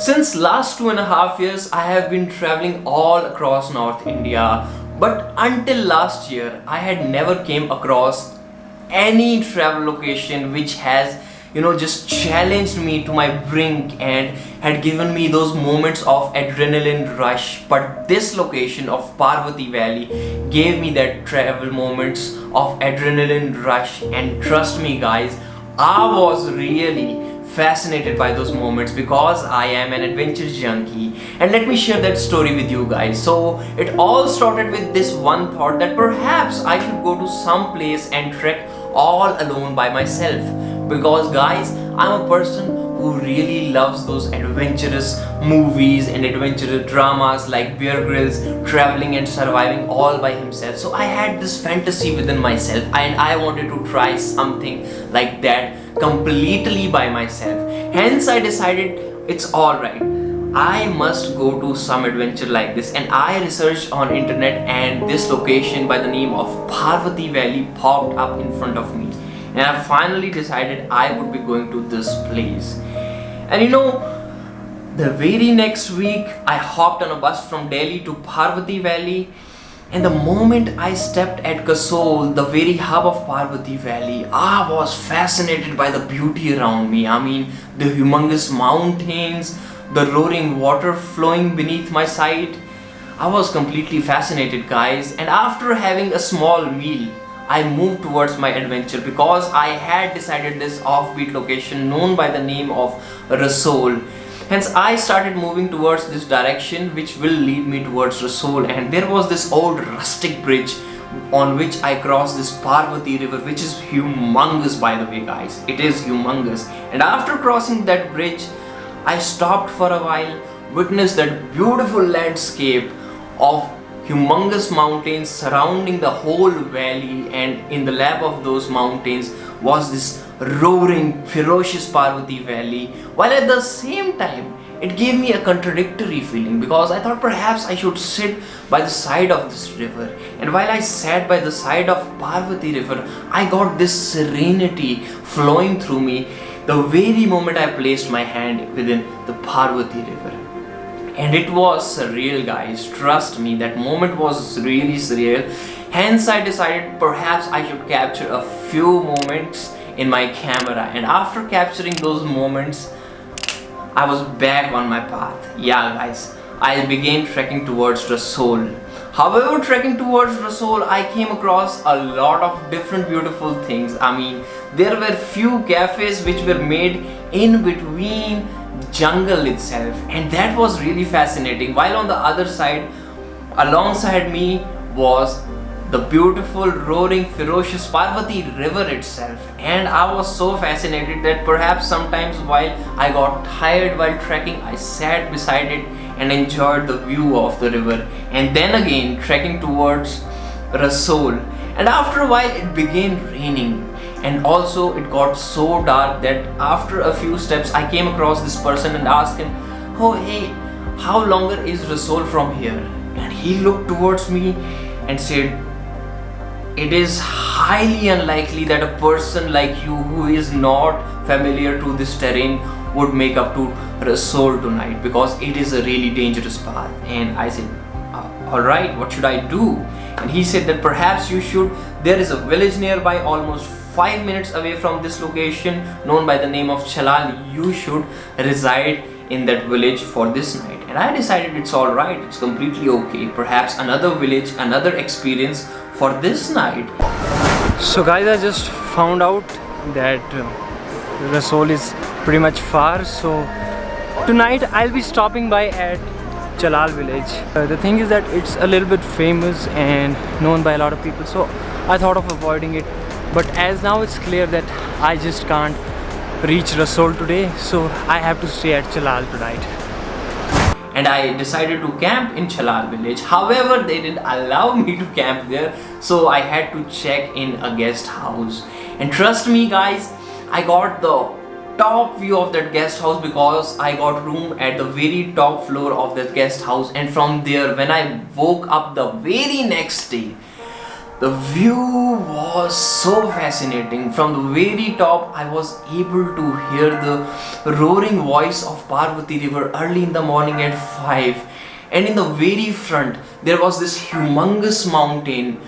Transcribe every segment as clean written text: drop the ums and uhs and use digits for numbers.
Since last 2.5 years, I have been traveling all across North India, but until last year, I had never came across any travel location which has just challenged me to my brink and had given me those moments of adrenaline rush. But this location of Parvati Valley gave me that travel moments of adrenaline rush, and trust me guys, I was really fascinated by those moments because I am an adventure junkie. And let me share that story with you guys. So it all started with this one thought that perhaps I should go to some place and trek all alone by myself, because guys, I'm a person who really loves those adventurous movies and adventurous dramas like Bear Grylls traveling and surviving all by himself. So I had this fantasy within myself and I wanted to try something like that completely by myself. Hence I decided it's alright, I must go to some adventure like this, and I researched on internet and this location by the name of Parvati Valley popped up in front of me, and I finally decided I would be going to this place. And the very next week I hopped on a bus from Delhi to Parvati Valley, and the moment I stepped at Kasol, the very hub of Parvati Valley, I was fascinated by the beauty around me. I mean, the humongous mountains, the roaring water flowing beneath my sight. I was completely fascinated guys, and after having a small meal, I moved towards my adventure because I had decided this offbeat location known by the name of Rasol. Hence I started moving towards this direction which will lead me towards Rasol, and there was this old rustic bridge on which I crossed this Parvati river, which is humongous by the way guys, it is humongous. And after crossing that bridge, I stopped for a while, witnessed that beautiful landscape of humongous mountains surrounding the whole valley, and in the lap of those mountains was this roaring, ferocious Parvati Valley, while at the same time it gave me a contradictory feeling because I thought perhaps I should sit by the side of this river. And while I sat by the side of Parvati river, I got this serenity flowing through me the very moment I placed my hand within the Parvati river. And it was surreal guys, trust me, that moment was really surreal. Hence I decided perhaps I should capture a few moments in my camera, and after capturing those moments, I was back on my path. Yeah guys, I began trekking towards Rasol. However, trekking towards Rasol, I came across a lot of different beautiful things. I mean, there were few cafes which were made in between jungle itself, and that was really fascinating, while on the other side alongside me was the beautiful roaring ferocious Parvati river itself. And I was so fascinated that perhaps sometimes while I got tired while trekking, I sat beside it and enjoyed the view of the river, and then again trekking towards Rasol. And after a while it began raining, and also it got so dark that after a few steps I came across this person and asked him, "Oh hey, how longer is Rasol from here?" And he looked towards me and said, "It is highly unlikely that a person like you who is not familiar to this terrain would make up to Rasol tonight because it is a really dangerous path." And I said, "Alright, what should I do?" And he said that perhaps you should, there is a village nearby almost 5 minutes away from this location known by the name of Chalal. You should reside in that village for this night. And I decided it's alright, it's completely okay, perhaps another village, another experience for this night. So guys, I just found out that Rasol is pretty much far, so tonight I'll be stopping by at Chalal village. The thing is that it's a little bit famous and known by a lot of people, so I thought of avoiding it. But as now it's clear that I just can't reach Rasol today, so I have to stay at Chalal tonight. And I decided to camp in Chalal village. However, they didn't allow me to camp there, so I had to check in a guest house. And trust me guys, I got the top view of that guest house because I got room at the very top floor of that guest house. And from there, when I woke up the very next day, The view was so fascinating. From the very top, I was able to hear the roaring voice of Parvati River early in the morning at 5. And in the very front, there was this humongous mountain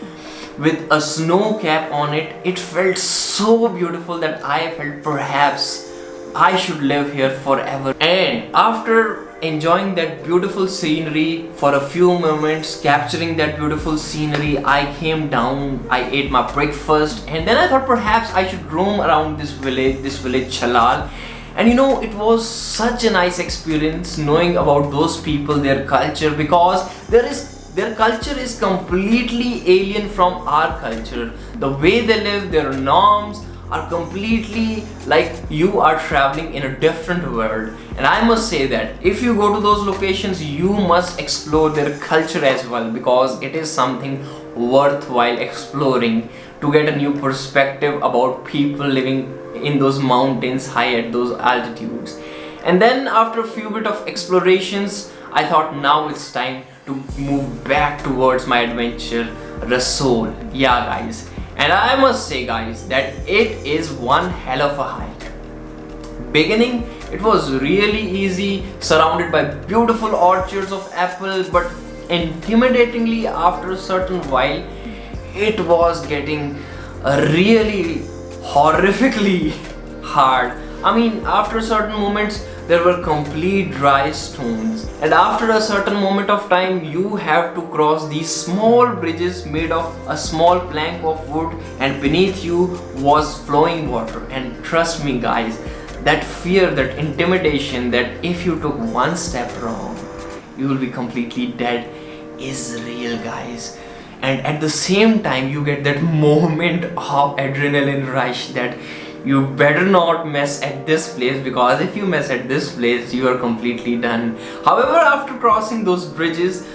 with a snow cap on it. It felt so beautiful that I felt perhaps I should live here forever. And after enjoying that beautiful scenery for a few moments, capturing that beautiful scenery, I came down, I ate my breakfast, and then I thought perhaps I should roam around this village Chalal. And you know, it was such a nice experience knowing about those people, their culture, because their culture is completely alien from our culture. The way they live, their norms are completely like you are traveling in a different world. And I must say that if you go to those locations, you must explore their culture as well, because it is something worthwhile exploring to get a new perspective about people living in those mountains high at those altitudes. And then after a few bit of explorations, I thought now it's time to move back towards my adventure, Rasol. Yeah guys, and I must say guys that it is one hell of a hike. Beginning, it was really easy, surrounded by beautiful orchards of apple, but intimidatingly after a certain while, it was getting really horrifically hard. I mean, after certain moments, there were complete dry stones, and after a certain moment of time, you have to cross these small bridges made of a small plank of wood, and beneath you was flowing water. And trust me guys, that fear, that intimidation, that if you took one step wrong, you will be completely dead is real guys. And at the same time, you get that moment of adrenaline rush that you better not mess at this place, because if you mess at this place, you are completely done. However, after crossing those bridges,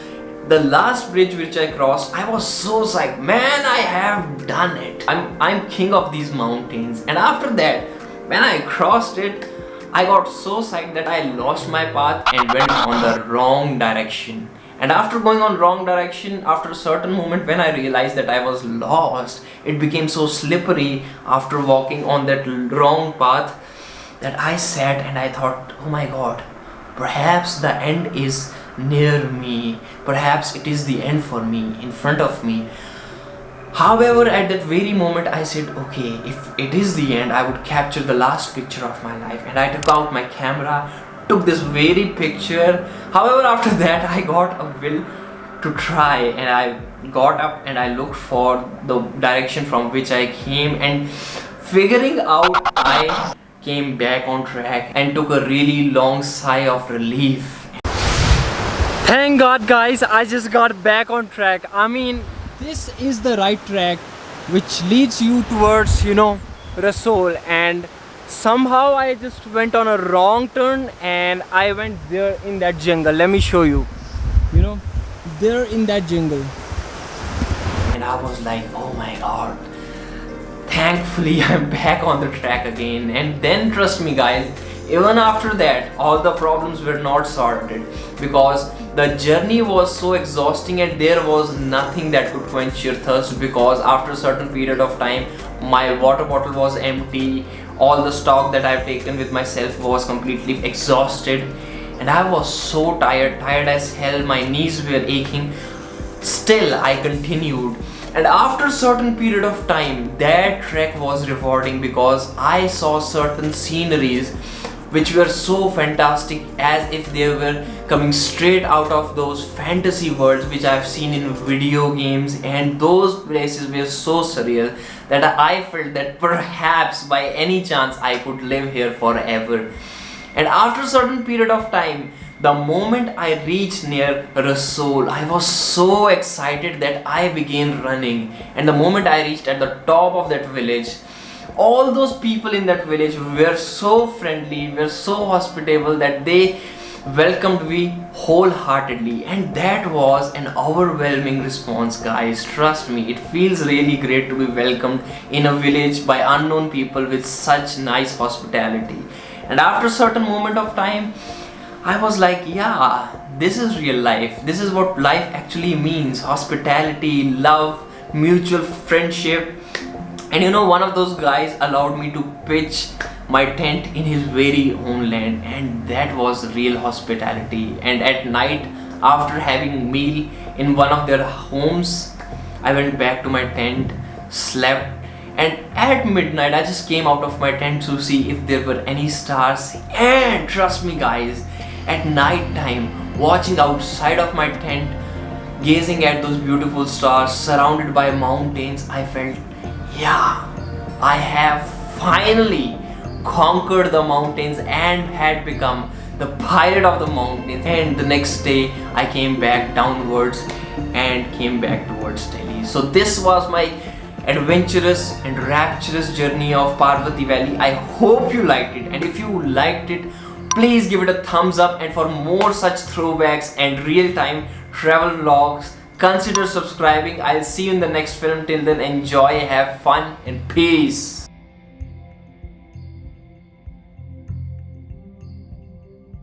the last bridge which I crossed, I was so psyched. Man, I have done it. I'm king of these mountains. And after that, when I crossed it, I got so psyched that I lost my path and went on the wrong direction. And after going on wrong direction, after a certain moment when I realized that I was lost, it became so slippery after walking on that wrong path that I sat and I thought, oh my god, perhaps the end is near me. Perhaps it is the end for me, in front of me. However, at that very moment, I said, okay, if it is the end, I would capture the last picture of my life. And I took out my camera, took this very picture. However, after that, I got a will to try, and I got up and I looked for the direction from which I came, and figuring out, I came back on track and took a really long sigh of relief. Thank God guys, I just got back on track. I mean, this is the right track which leads you towards, you know, Rasol, and somehow I just went on a wrong turn and I went there in that jungle. Let me show you. You know, there in that jungle. And I was like, oh my god, thankfully I'm back on the track again. And then trust me guys, even after that, all the problems were not sorted, because the journey was so exhausting and there was nothing that could quench your thirst, because after a certain period of time, my water bottle was empty. All the stock that I've taken with myself was completely exhausted, and I was so tired as hell. My knees were aching. Still, I continued, and after a certain period of time, that trek was rewarding because I saw certain sceneries which were so fantastic, as if they were coming straight out of those fantasy worlds which I've seen in video games. And those places were so surreal that I felt that perhaps by any chance I could live here forever. And after a certain period of time, the moment I reached near Rasol, I was so excited that I began running. And the moment I reached at the top of that village, all those people in that village were so friendly, were so hospitable that they welcomed me wholeheartedly. And that was an overwhelming response guys. Trust me, it feels really great to be welcomed in a village by unknown people with such nice hospitality. And after a certain moment of time, I was like, yeah, this is real life. This is what life actually means. Hospitality, love, mutual friendship. And you know, one of those guys allowed me to pitch my tent in his very own land, and that was real hospitality. And at night, after having meal in one of their homes, I went back to my tent, slept, and at midnight I just came out of my tent to see if there were any stars. And trust me guys, at night time, watching outside of my tent, gazing at those beautiful stars surrounded by mountains, I felt, yeah, I have finally conquered the mountains and had become the pilot of the mountains. And the next day I came back downwards and came back towards Delhi. So this was my adventurous and rapturous journey of Parvati Valley. I hope you liked it, and if you liked it, please give it a thumbs up. And for more such throwbacks and real-time travel vlogs, consider subscribing. I'll see you in the next film. Till then, enjoy, have fun, and peace.